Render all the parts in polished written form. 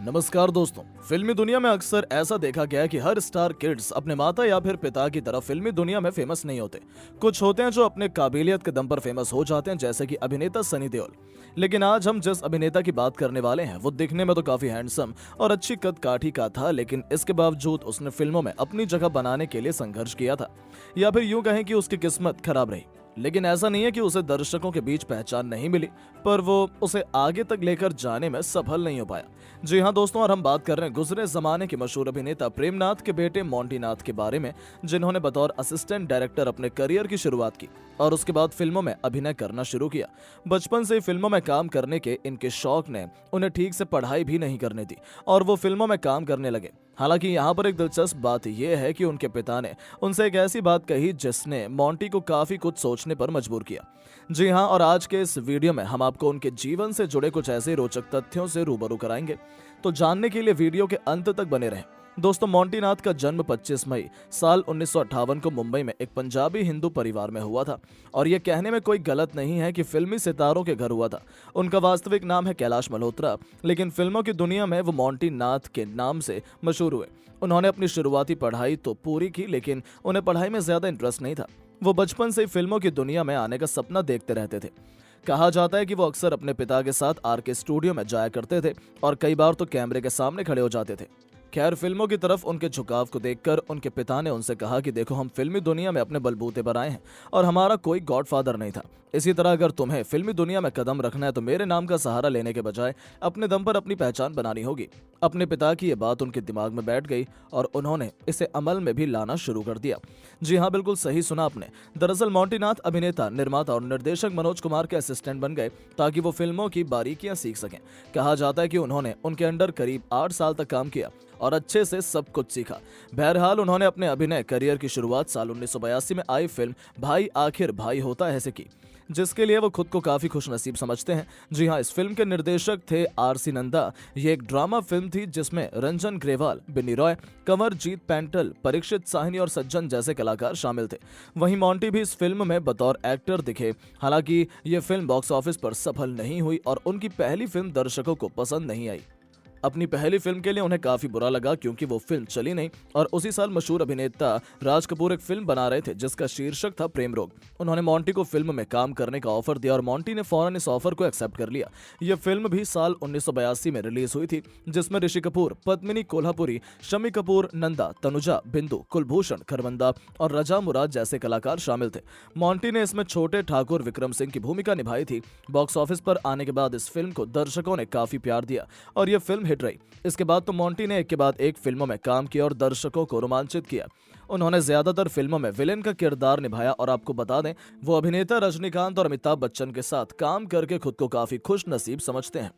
नमस्कार दोस्तों। फिल्मी दुनिया में अक्सर ऐसा देखा गया है कि हर स्टार किड्स अपने माता या फिर पिता की तरह फिल्मी दुनिया में फेमस नहीं होते। कुछ होते हैं जो अपने काबिलियत के दम पर फेमस हो जाते हैं, जैसे कि अभिनेता सनी देओल। लेकिन आज हम जिस अभिनेता की बात करने वाले हैं वो दिखने में तो काफी हैंडसम और अच्छी कद काठी का था, लेकिन इसके बावजूद उसने फिल्मों में अपनी जगह बनाने के लिए संघर्ष किया था, या फिर यूं कहें कि उसकी किस्मत खराब रही। लेकिन ऐसा नहीं है कि उसे दर्शकों के बीच पहचान नहीं मिली, पर वो उसे आगे तक लेकर जाने में सफल नहीं हो पाया। जी हाँ दोस्तों, और हम बात कर रहे हैं गुजरे जमाने के मशहूर अभिनेता प्रेमनाथ के बेटे मोंटी नाथ के बारे में, जिन्होंने बतौर असिस्टेंट डायरेक्टर अपने करियर की शुरुआत की और उसके बाद फिल्मों में अभिनय करना शुरू किया। बचपन से ही फिल्मों में काम करने के इनके शौक ने उन्हें ठीक से पढ़ाई भी नहीं करने दी और वो फिल्मों में काम करने लगे। हालांकि यहाँ पर एक दिलचस्प बात यह है कि उनके पिता ने उनसे एक ऐसी बात कही जिसने मोंटी को काफी कुछ सोचने पर मजबूर किया। जी हाँ, और आज के इस वीडियो में हम आपको उनके जीवन से जुड़े कुछ ऐसे रोचक तथ्यों से रूबरू कराएंगे, तो जानने के लिए वीडियो के अंत तक बने रहें। दोस्तों, मोंटी नाथ का जन्म 25 मई साल 1958 को मुंबई में एक पंजाबी हिंदू परिवार में हुआ था। और यह कहने में कोई गलत नहीं है कि फिल्मी सितारों के घर हुआ था। उनका वास्तविक नाम है कैलाश मल्होत्रा, लेकिन फिल्मों की दुनिया में वो मोंटी नाथ के नाम से मशहूर हुए। उन्होंने अपनी शुरुआती पढ़ाई तो पूरी की, लेकिन उन्हें पढ़ाई में ज्यादा इंटरेस्ट नहीं था। वो बचपन से ही फिल्मों की दुनिया में आने का सपना देखते रहते थे। कहा जाता है कि वो अक्सर अपने पिता के साथ आरके स्टूडियो में जाया करते थे और कई बार तो कैमरे के सामने खड़े हो जाते थे। खैर, फिल्मों की तरफ उनके झुकाव को देखकर उनके पिता ने उनसे कहा कि देखो, हम फिल्मी दुनिया में अपने बलबूते पर आए हैं और हमारा कोई गॉडफादर नहीं था। इसी तरह अगर तुम्हें फिल्मी दुनिया में कदम रखना है तो मेरे नाम का सहारा लेने के बजाय अपने दम पर अपनी पहचान बनानी होगी। अपने पिता की ये बात उनके दिमाग में बैठ गई और उन्होंने इसे अमल में भी लाना शुरू कर दिया। जी हाँ, बिल्कुल सही सुना आपने। दरअसल मोंटी नाथ अभिनेता, निर्माता और निर्देशक मनोज कुमार के असिस्टेंट बन गए ताकि वो फिल्मों की बारीकियां सीख सकें। कहा जाता है कि उन्होंने उनके अंडर करीब 8 साल तक काम किया और अच्छे से सब कुछ सीखा। बहरहाल, उन्होंने अपने अभिनय करियर की शुरुआत साल 1982 में आई फिल्म भाई आखिर भाई होता है से की, जिसके लिए वो खुद को काफी खुशनसीब समझते हैं। जी हाँ, इस फिल्म के निर्देशक थे आर.सी. नंदा। ये एक ड्रामा फिल्म थी जिसमें रंजन ग्रेवाल, बिन्नी रॉय, कंवरजीत पैंटल, परीक्षित साहनी और सज्जन जैसे कलाकार शामिल थे। वहीं मोंटी भी इस फिल्म में बतौर एक्टर दिखे। हालांकि ये फिल्म बॉक्स ऑफिस पर सफल नहीं हुई और उनकी पहली फिल्म दर्शकों को पसंद नहीं आई। अपनी पहली फिल्म के लिए उन्हें काफी बुरा लगा क्योंकि वो फिल्म चली नहीं और उसी साल मशहूर अभिनेता राज कपूर एक फिल्म बना रहे थे जिसका शीर्षक था प्रेम रोग। उन्होंने मोंटी को फिल्म में काम करने का ऑफर दिया और मोंटी ने फौरन इस ऑफर को एक्सेप्ट कर लिया। यह फिल्म भी साल 1982 में रिलीज हुई थी, जिसमें ऋषि कपूर, पद्मिनी कोल्हापुरी, शम्मी कपूर, नंदा, तनुजा, बिंदु, कुलभूषण खरबंदा और रजा मुराद जैसे कलाकार शामिल थे। मोंटी ने इसमें छोटे ठाकुर विक्रम सिंह की भूमिका निभाई थी। बॉक्स ऑफिस पर आने के बाद इस फिल्म को दर्शकों ने काफी प्यार दिया और यह फिल्म हिट रही। इसके बाद तो मोंटी ने एक के बाद एक फिल्मों में काम किया और दर्शकों को रोमांचित किया। उन्होंने ज्यादातर फिल्मों में विलेन का किरदार निभाया और आपको बता दें, वो अभिनेता रजनीकांत और अमिताभ बच्चन के साथ काम करके खुद को काफी खुश नसीब समझते हैं।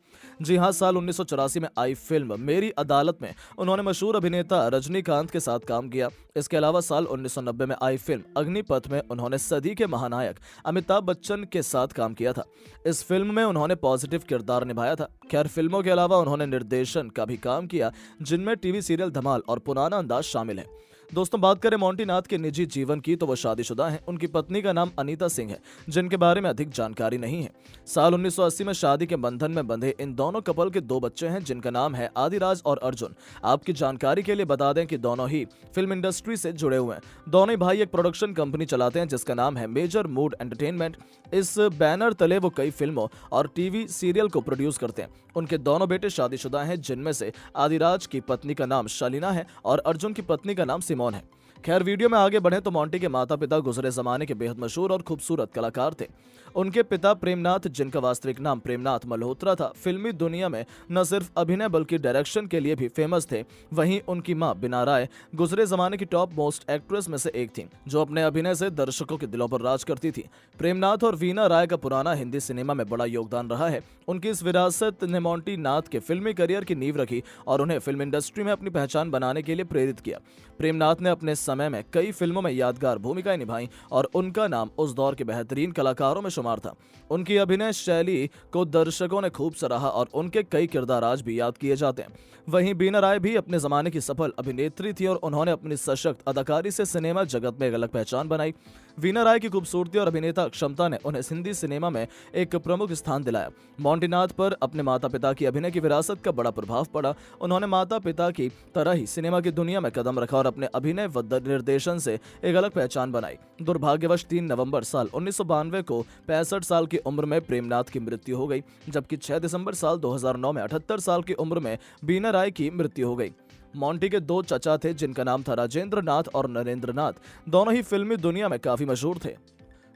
जी हाँ, साल 1984 में आई फिल्म मेरी अदालत में उन्होंने मशहूर अभिनेता रजनीकांत के साथ काम किया। इसके अलावा साल 1990 में आई फिल्म अग्निपथ में उन्होंने सदी के महानायक अमिताभ बच्चन के साथ काम किया था। इस फिल्म में उन्होंने पॉजिटिव किरदार निभाया था। खैर, फिल्मों के अलावा उन्होंने निर्देशन का भी काम किया, जिनमें टीवी सीरियल धमाल और पुराना अंदाज शामिल है। दोस्तों, बात करें मोंटी नाथ के निजी जीवन की तो वो शादीशुदा हैं। उनकी पत्नी का नाम अनीता सिंह है, जिनके बारे में अधिक जानकारी नहीं है। साल 1980 में शादी के बंधन में बंधे इन दोनों कपल के 2 बच्चे हैं, जिनका नाम है आदिराज और अर्जुन। आपकी जानकारी के लिए बता दें कि दोनों ही फिल्म इंडस्ट्री से जुड़े हुए हैं। दोनों ही भाई एक प्रोडक्शन कंपनी चलाते हैं जिसका नाम है मेजर मूड एंटरटेनमेंट। इस बैनर तले वो कई फिल्मों और टीवी सीरियल को प्रोड्यूस करते हैं। उनके दोनों बेटे शादीशुदा हैं, जिनमें से आदिराज की पत्नी का नाम शालीना है और अर्जुन की पत्नी का नाम सिमोन है। खैर, वीडियो में आगे बढ़े तो मोंटी के माता पिता गुजरे जमाने के बेहद मशहूर और खूबसूरत कलाकार थे। उनके पिता प्रेमनाथ, जिनका वास्तविक नाम प्रेमनाथ मल्होत्रा था, फिल्मी दुनिया में न सिर्फ अभिनय बल्कि डायरेक्शन के लिए भी फेमस थे। वहीं उनकी मां बीना राय गुजरे जमाने की टॉप मोस्ट एक्ट्रेस में से एक थी, जो अपने अभिनय से दर्शकों के दिलों पर राज करती थी। प्रेमनाथ और वीना राय का पुराना हिंदी सिनेमा में बड़ा योगदान रहा है। उनकी इस विरासत ने मोंटी नाथ के फिल्मी करियर की नींव रखी और उन्हें फिल्म इंडस्ट्री में अपनी पहचान बनाने के लिए प्रेरित किया। प्रेमनाथ ने अपने समय में कई फिल्मों में यादगार भूमिकाएं निभाई और उनका नाम उस दौर के बेहतरीन कलाकारों में शुमार था। उनकी अभिनय शैली को दर्शकों ने खूब सराहा और उनके कई किरदार आज भी याद किए जाते हैं। वहीं बीना राय भी अपने जमाने की सफल अभिनेत्री थी और उन्होंने अपनी सशक्त अदाकारी से सिनेमा जगत में एक अलग पहचान बनाई। वीना राय की खूबसूरती और अभिनेता क्षमता ने उन्हें हिंदी सिनेमा में एक प्रमुख स्थान दिलाया। मोंटी नाथ पर अपने माता पिता की अभिनय की विरासत का बड़ा प्रभाव पड़ा। उन्होंने माता पिता की तरह ही सिनेमा की दुनिया में कदम रखा और अपने अभिनय व निर्देशन से एक अलग पहचान बनाई। दुर्भाग्यवश 3 नवंबर साल 1992 को 65 साल की उम्र में प्रेमनाथ की मृत्यु हो गई, जबकि 6 दिसंबर साल 2009 में 78 साल की उम्र में बीना राय की मृत्यु हो गई। मोंटी के 2 चचा थे जिनका नाम था राजेंद्र नाथ और नरेंद्र नाथ। दोनों ही फिल्मी दुनिया में काफी मशहूर थे।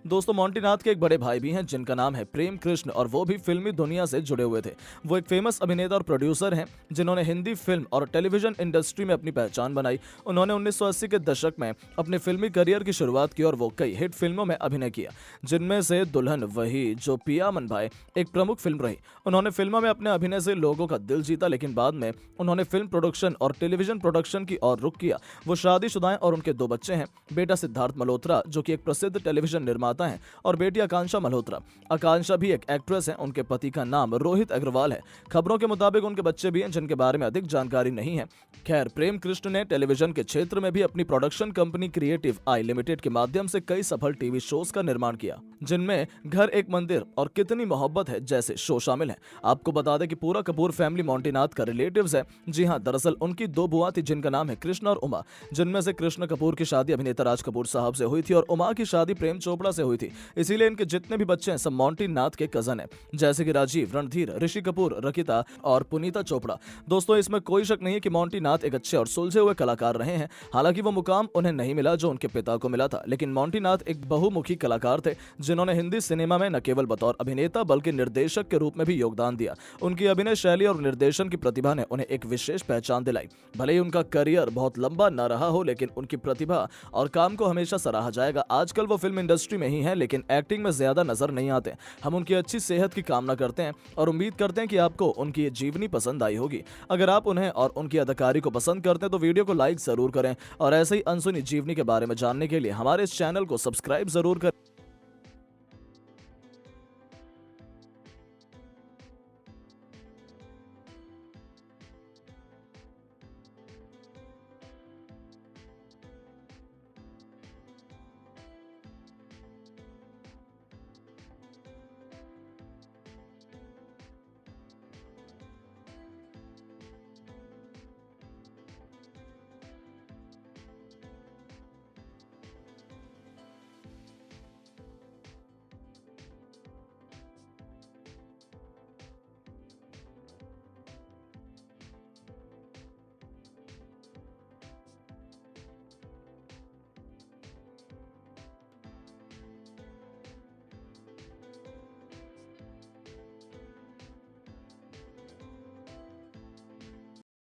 दोस्तों, मोंटी नाथ के एक बड़े भाई भी हैं जिनका नाम है प्रेम कृष्ण और वो भी फिल्मी दुनिया से जुड़े हुए थे। वो एक फेमस अभिनेता और प्रोड्यूसर हैं जिन्होंने हिंदी फिल्म और टेलीविजन इंडस्ट्री में अपनी पहचान बनाई। उन्होंने 1980 के दशक में अपने फिल्मी करियर की शुरुआत की और वो कई हिट फिल्मों में अभिनय किया, जिनमें से दुल्हन वही जो पिया मन भाई एक प्रमुख फिल्म रही। उन्होंने फिल्मों में अपने अभिनय से लोगों का दिल जीता, लेकिन बाद में उन्होंने फिल्म प्रोडक्शन और टेलीविजन प्रोडक्शन की ओर रुख किया। वो शादीशुदा हैं और उनके 2 बच्चे हैं, बेटा सिद्धार्थ मल्होत्रा जो कि एक प्रसिद्ध टेलीविजन निर्माता हैं और बेटी आकांक्षा मल्होत्रा। आकांक्षा भी एक एक्ट्रेस है। उनके पति का नाम रोहित अग्रवाल है। खबरों के मुताबिक उनके बच्चे भी हैं जिनके बारे में अधिक जानकारी नहीं है। खैर, प्रेम कृष्ण ने टेलीविजन के क्षेत्र में भी अपनी production company creative I limited के माध्यम से कई सफल टीवी शोज का निर्माण किया, जिनमें घर एक मंदिर और कितनी मोहब्बत है जैसे शो शामिल हैं। आपको बता दें कि पूरा कपूर फैमिली मोंटी नाथ का रिलेटिव्स है। जी हाँ, दरअसल उनकी 2 बुआ थी जिनका नाम है कृष्ण और उमा, जिनमें से कृष्ण कपूर की शादी अभिनेता राज कपूर साहब से हुई थी और उमा की शादी प्रेम चोपड़ा से हुई थी। इसीलिए इनके जितने भी बच्चे हैं सब मोंटी नाथ के कजन हैं, जैसे कि राजीव, रणधीर, ऋषि कपूर, रकिता और पुनीता चोपड़ा। दोस्तों, इसमें कोई शक नहीं है कि मोंटी नाथ एक अच्छे और सुलझे हुए कलाकार रहे हैं। हालांकि वो मुकाम उन्हें नहीं मिला जो उनके पिता को मिला था, लेकिन मोंटी नाथ एक बहुमुखी कलाकार थे जिन्होंने हिंदी सिनेमा में न केवल बतौर अभिनेता बल्कि निर्देशक के रूप में भी योगदान दिया। उनकी अभिनय शैली और निर्देशन की प्रतिभा ने उन्हें एक विशेष पहचान दिलाई। भले ही उनका करियर बहुत लंबा न रहा हो, लेकिन उनकी प्रतिभा और काम को हमेशा सराहा जाएगा। आजकल वो फिल्म इंडस्ट्री में ही है, लेकिन एक्टिंग में ज्यादा नजर नहीं आते। हम उनकी अच्छी सेहत की कामना करते हैं और उम्मीद करते हैं कि आपको उनकी ये जीवनी पसंद आई होगी। अगर आप उन्हें और उनकी अदाकारी को पसंद करते हैं तो वीडियो को लाइक जरूर करें और ऐसे ही अनसुनी जीवनी के बारे में जानने के लिए हमारे इस चैनल को सब्सक्राइब जरूर करें।